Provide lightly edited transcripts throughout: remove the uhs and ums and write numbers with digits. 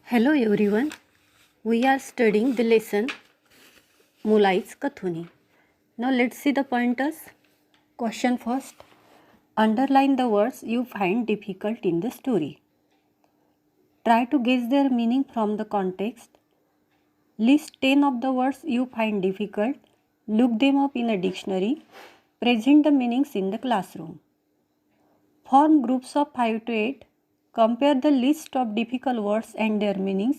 Hello everyone. We are studying the lesson Mulai's Kathuni. Now let's see the pointers. Question first. Underline the words you find difficult in the story. Try to guess their meaning from the context. List 10 of the words you find difficult. Look them up in a dictionary. Present the meanings in the classroom. Form groups of 5 to 8. Compare the list of difficult words and their meanings.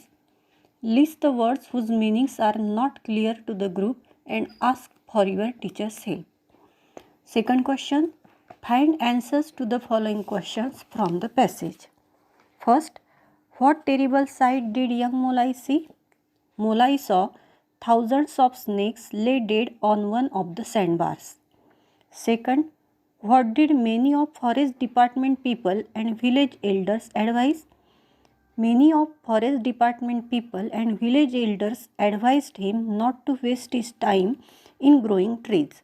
List the words whose meanings are not clear to the group and ask for your teacher's help. Second question. Find answers to the following questions from the passage. First, what terrible sight did young Molai see? Molai saw thousands of snakes lay dead on one of the sandbars. Second, what did many of forest department people and village elders advise? Many of forest department people and village elders advised him not to waste his time in growing trees.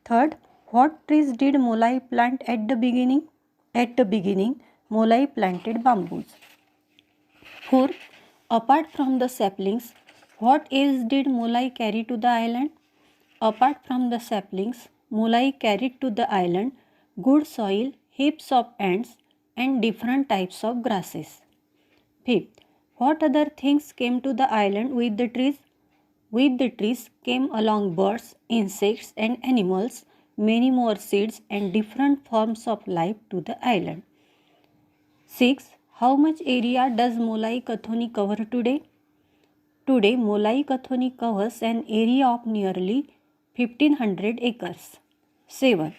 Third, what trees did Molai plant at the beginning? At the beginning, Molai planted bamboos. Fourth, apart from the saplings, what else did Molai carry to the island? Apart from the saplings, Molai carried to the island good soil, heaps of ants, and different types of grasses. Fifth, what other things came to the island with the trees? With the trees came along birds, insects, and animals, many more seeds, and different forms of life to the island. 6. How much area does Molai Kathoni cover today? Today, Molai Kathoni covers an area of nearly 1500 acres. 7.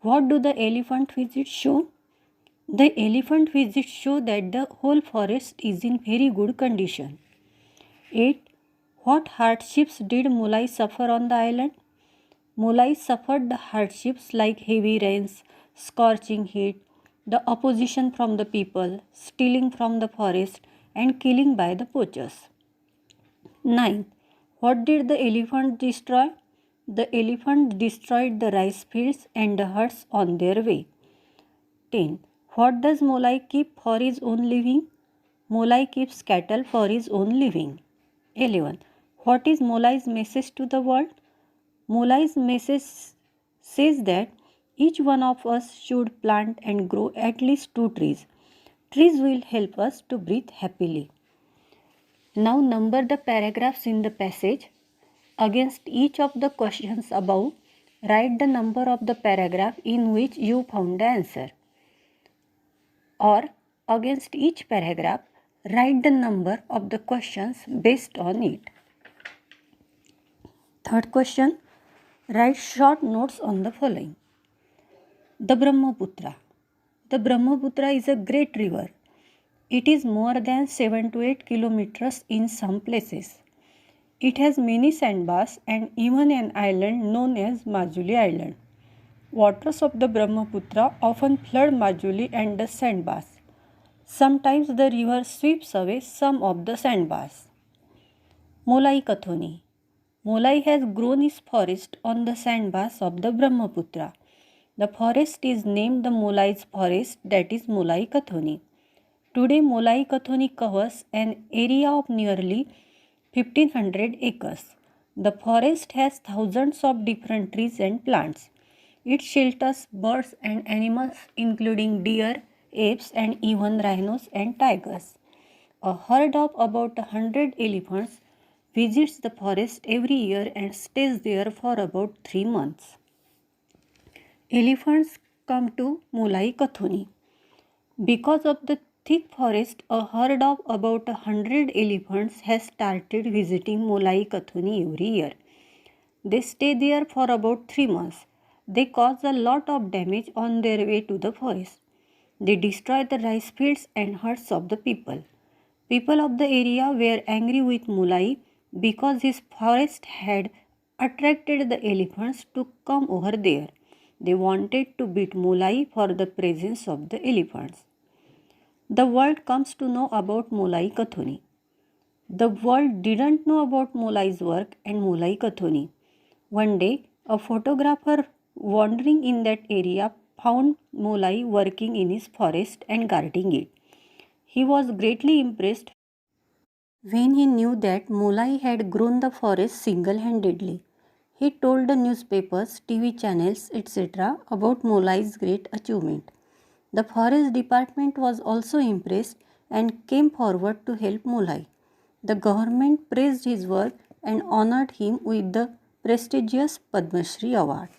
What do the elephant visits show? The elephant visits show that the whole forest is in very good condition. 8. What hardships did Molai suffer on the island? Molai suffered the hardships like heavy rains, scorching heat, the opposition from the people, stealing from the forest, and killing by the poachers. 9. What did the elephant destroy? The elephant destroyed the rice fields and the huts on their way. 10. What does Molai keep for his own living? Molai keeps cattle for his own living. 11. What is Molai's message to the world? Molai's message says that each one of us should plant and grow at least 2 trees. Trees will help us to breathe happily. Now number the paragraphs in the passage. Against each of the questions above, write the number of the paragraph in which you found the answer. Or against each paragraph, write the number of the questions based on it. Third question, write short notes on the following. The Brahmaputra. The Brahmaputra is a great river. It is more than 7 to 8 kilometers in some places. It has many sandbars and even an island known as Majuli Island. Waters of the Brahmaputra often flood Majuli and the sandbars. Sometimes the river sweeps away some of the sandbars. Molai Kathoni. Molai has grown his forest on the sandbars of the Brahmaputra. The forest is named the Molai's forest, that is Molai Kathoni. Today Molai Kathoni covers an area of nearly 1500 acres. The forest has thousands of different trees and plants. It shelters birds and animals including deer, apes, and even rhinos and tigers. A herd of about 100 elephants visits the forest every year and stays there for about 3 months. Elephants come to Molai Kathoni. Because of the thick forest, a herd of about 100 elephants has started visiting Molai Kathoni every year. They stay there for about 3 months. They cause a lot of damage on their way to the forest. They destroy the rice fields and huts of the people. People of the area were angry with Molai because his forest had attracted the elephants to come over there. They wanted to beat Molai for the presence of the elephants. The world comes to know about Molai Kathoni. The world didn't know about Molai's work and Molai Kathoni. One day, a photographer wandering in that area found Molai working in his forest and guarding it. He was greatly impressed When he knew that Mulai had grown the forest single-handedly, he told the newspapers, TV channels, etc. about Mulai's great achievement. The forest department was also impressed and came forward to help Mulai. The government praised his work and honored him with the prestigious Padma Shri award.